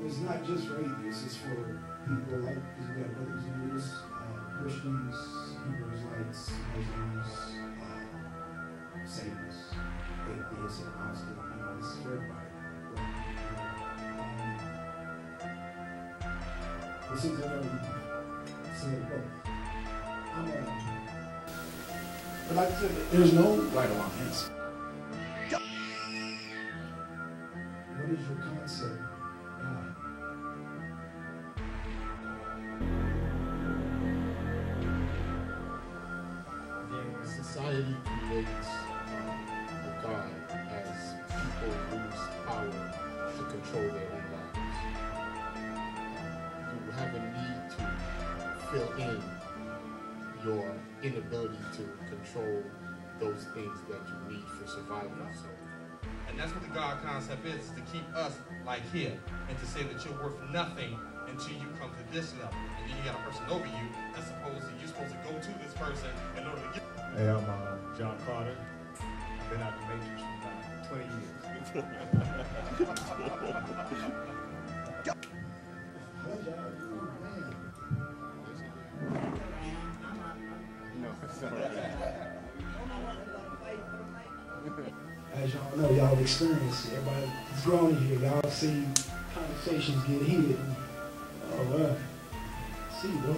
it's not just for atheists, it's for people like, because we got brothers in this, Christians, Hebrew Israelites, Muslims, Satanists, atheists, agnostic, this is for everybody. This is but like I said, there's no right or wrong answer. What is your concept? The society creates a God as people lose power to control their own lives. You have a need to fill in your inability to control those things that you need for survival. And that's what the God concept is to keep us like here and to say that you're worth nothing until you come to this level. And then you got a person over you that's you're supposed to go to this person in order to get. Hey, I'm John Carter. I've been out the Matrix for about 20 years. As y'all know, y'all have experienced it. Everybody's grown here. Y'all seen conversations get heated. Oh, wow. See, bro.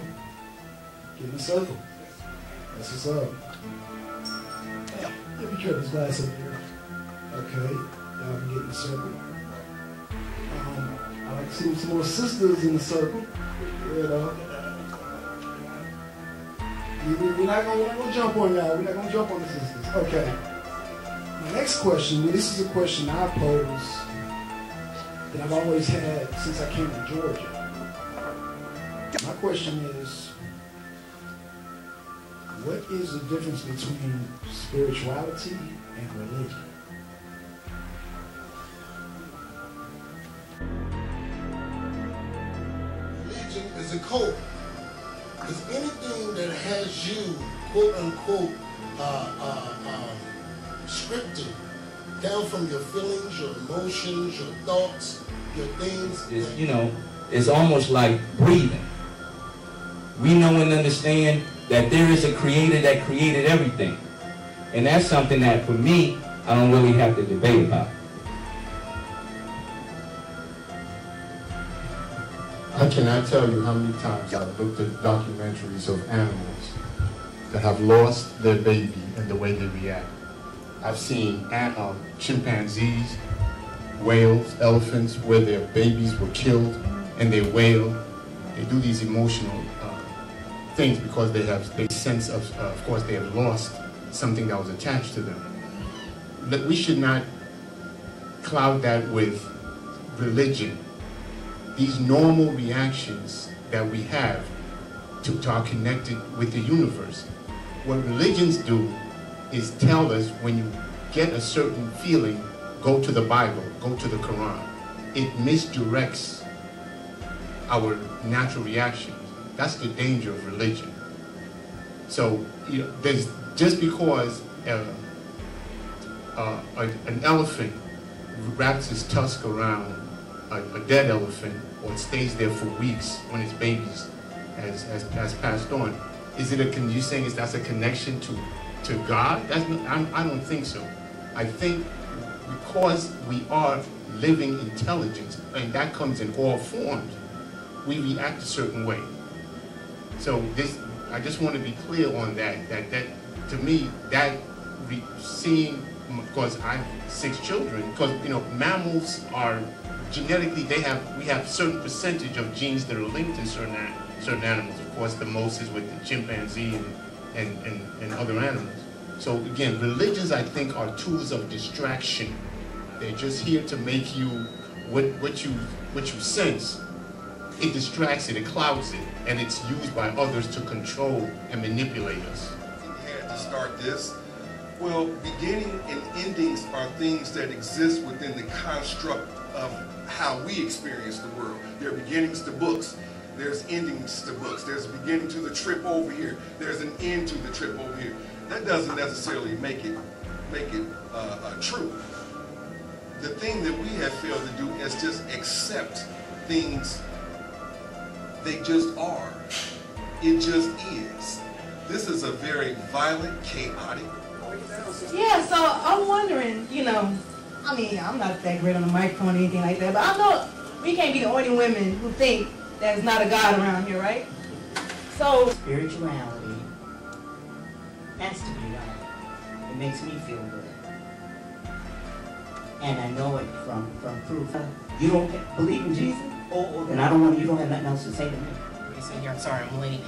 Get in a circle. That's what's up. Let me cut this glass up here. Okay. Y'all can get in the circle. I like to see some more sisters in the circle. You know. We're not gonna jump on y'all. We're not gonna jump on the sisters. Okay. My next question, this is a question I pose that I've always had since I came to Georgia. My question is, what is the difference between spirituality and religion? Religion is a code. Because anything that has you, quote unquote, scripted down from your feelings, your emotions, your thoughts, your things. It's almost like breathing. We know and understand that there is a creator that created everything. And that's something that, for me, I don't really have to debate about. I cannot tell you how many times I've looked at documentaries of animals that have lost their baby and the way they react. I've seen chimpanzees, whales, elephants, where their babies were killed and they wail. They do these emotional things because they sense of course, they have lost something that was attached to them. But we should not cloud that with religion. These normal reactions that we have to are connected with the universe. What religions do is tell us when you get a certain feeling, go to the Bible, go to the Quran. It misdirects our natural reactions. That's the danger of religion. So, there's just because an elephant wraps his tusk around a dead elephant, or it stays there for weeks when its babies has passed on, is it you saying that's a connection to God? I don't think so. I think because we are living intelligence, and that comes in all forms, we react a certain way. So I just want to be clear on that. That to me, seeing, because I have 6 children, because mammals are genetically, we have certain percentage of genes that are linked to certain animals. Of course, the most is with the chimpanzee and other animals. So again, religions, I think, are tools of distraction. They're just here to make you what you sense. It distracts it, it clouds it, and it's used by others to control and manipulate us. We had to start this. Well, beginning and endings are things that exist within the construct of how we experience the world. There are beginnings to books. There's endings to books. There's a beginning to the trip over here. There's an end to the trip over here. That doesn't necessarily make it true. The thing that we have failed to do is just accept things, they just are. It just is. This is a very violent, chaotic. Yeah, so I'm wondering, you know, I mean, I'm not that great on the microphone or anything like that, but I know we can't be the only women who think there's not a God around here, right? So spirituality has to be right. It makes me feel good. And I know it from proof. You don't believe in Jesus? Oh, then I don't want you don't have nothing else to say to me. Here, I'm sorry, I'm Melanie.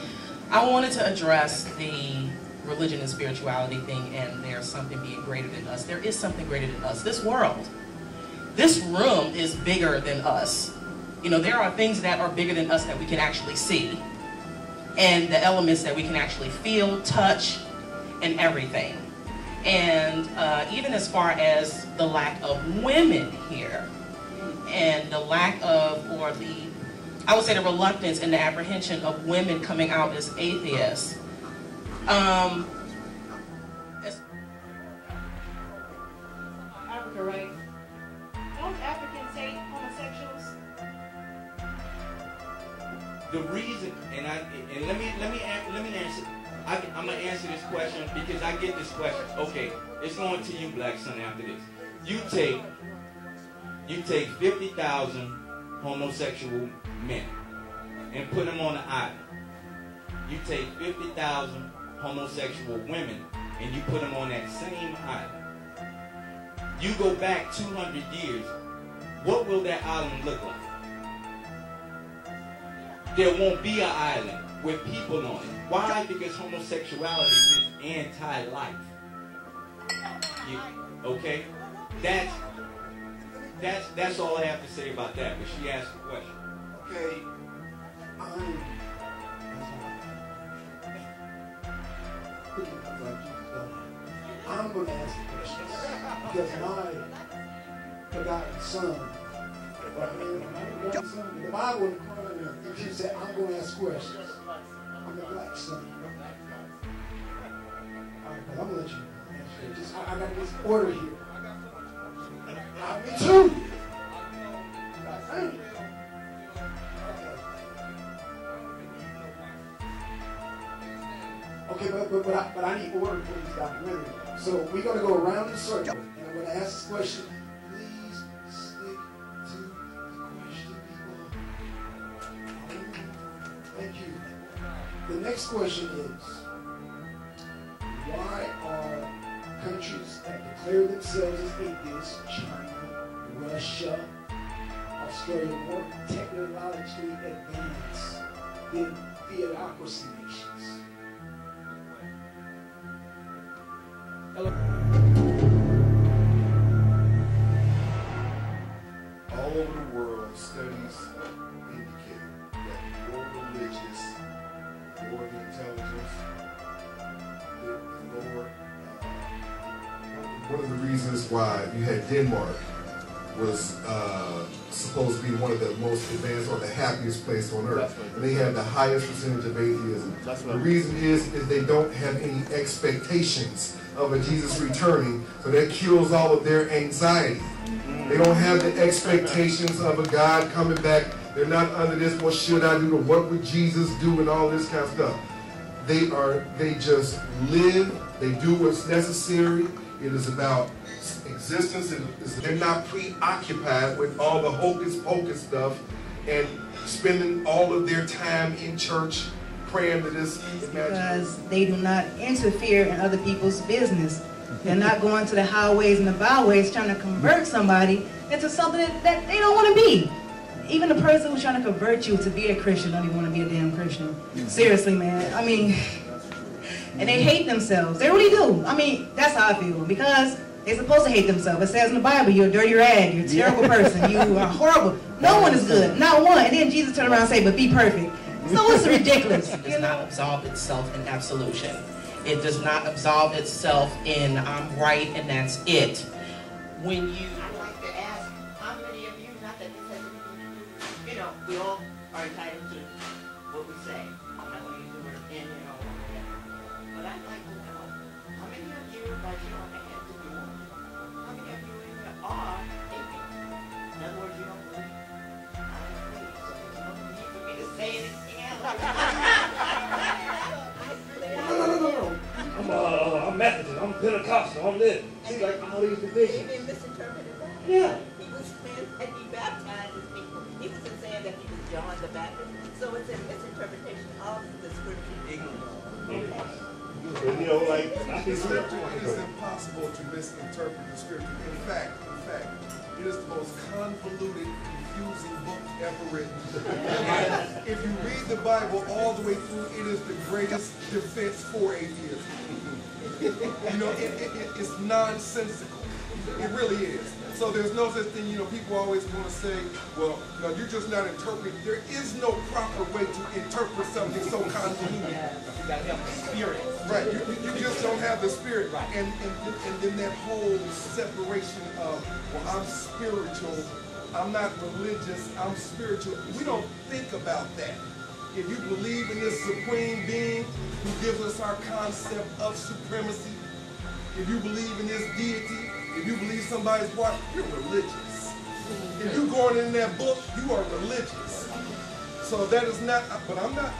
I wanted to address the religion and spirituality thing, and there's something being greater than us. There is something greater than us. This world, this room is bigger than us. You know, there are things that are bigger than us that we can actually see, and the elements that we can actually feel, touch, and everything. And even as far as the lack of women here, and the lack of, or the, I would say the reluctance and the apprehension of women coming out as atheists. Africa, right? Don't Africans hate homosexuals? The reason, and let me answer. I'm gonna answer this question because I get this question. Okay, it's going to you, Black Son. After this, you take 50,000 homosexual men and put them on an island. You take 50,000 homosexual women and you put them on that same island. You go back 200 years, what will that island look like? There won't be an island with people on it. Why? Because homosexuality is anti-life. Okay? That's all I have to say about that, but she asked a question. Okay. I'm going to ask the questions because my forgotten son, the Bible in the Quran, he said, I'm going to ask questions. I'm the black son. All right, but I'm going to let you answer. Just, I got this order here. Me too. Okay, but I need order for these documentary. So we're going to go around the circle, and I'm going to ask this question. Please stick to the question, people. Thank you. The next question is, why are countries that declare themselves as atheists, China, Russia, Australia, more technologically advanced than theocracy nations? All over the world, studies indicate that the more religious, the more the intelligence, the lower. One of the reasons why you had Denmark was supposed to be one of the most advanced or the happiest place on earth. And they have the highest percentage of atheism. The reason is they don't have any expectations of a Jesus returning, so that kills all of their anxiety. They don't have the expectations of a God coming back. They're not under this, what should I do, or what would Jesus do, and all this kind of stuff. They just live, they do what's necessary. It is about existence. They're not preoccupied with all the hocus pocus stuff and spending all of their time in church praying to this because they do not interfere in other people's business. They're not going to the highways and the byways trying to convert somebody into something that they don't want to be. Even the person who's trying to convert you to be a Christian don't even want to be a damn Christian. Seriously, man. I mean, and they hate themselves. They really do. I mean, that's how I feel. Because they're supposed to hate themselves. It says in the Bible, you're a dirty rag, you're a terrible person, you are horrible. No one is good, not one. And then Jesus turned around and said, but be perfect. So it's ridiculous. It does not absolve itself in absolution. It does not absolve itself in I'm right and that's it. When you... I'd like to ask, how many of you, not that this has anything to do, you know, we all are entitled to what we say. I'm not going to use the word in, you know, but I'd like to know, how many of you, by show of hands if you want, how many of you in here are atheists? In other words, you don't believe honestly No. I'm Methodist, I'm Pentecostal, I'm this. See, like all these divisions. He misinterpreted that. Yeah. He was saying that he baptized his people. He wasn't saying that he was John the Baptist. So it's a misinterpretation of the scripture. And, you know, like, I The think scripture, it is impossible to misinterpret the scripture. In fact, it is the most convoluted, confusing book ever written. If you read the Bible all the way through, it is the greatest defense for atheism. You know, it's nonsensical. It really is. So there's no such thing, you know, people always want to say, well, you know, you're just not interpreting. There is no proper way to interpret something so convoluted. You gotta have the spirit. Right, you just don't have the spirit. Right. And then that whole separation of, well, I'm spiritual, I'm not religious, I'm spiritual. We don't think about that. If you believe in this supreme being who gives us our concept of supremacy, if you believe in this deity, if you believe somebody's watch, you're religious. If you're going in that book, you are religious. So that is not, but I'm not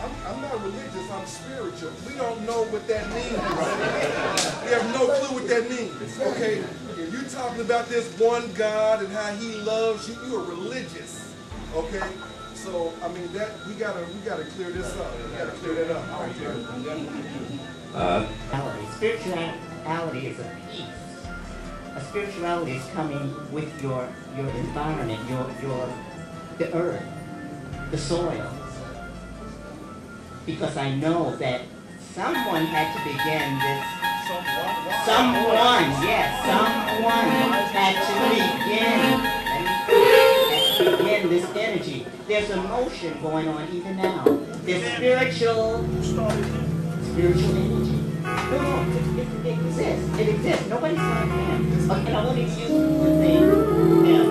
religious, I'm spiritual. We don't know what that means. We have no clue what that means, okay? If you're talking about this one God and how he loves you, you are religious, okay? So, I mean, that we gotta clear this up. We gotta clear that up. Spirituality is a peace. A spirituality is coming with your environment, the earth, the soil. Because I know that someone had to begin this. Someone had to begin this energy. There's emotion going on even now. There's spiritual energy. No, it exists. It exists. Nobody's saying him. And I want to use the thing him.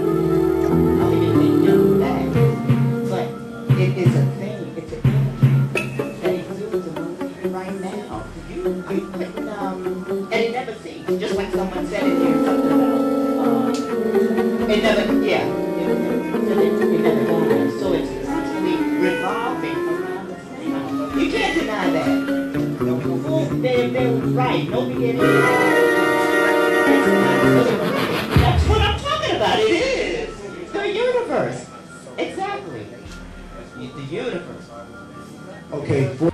I'll even think him back. But it is a thing. It's an energy that exudes among you right now. And it never ceases. Just like someone said in here, something about it never dies. So it's essentially revolving around the thing. You can't deny that. They're right. No beginning. That's what I'm talking about. It is the universe. Exactly. The universe. Okay.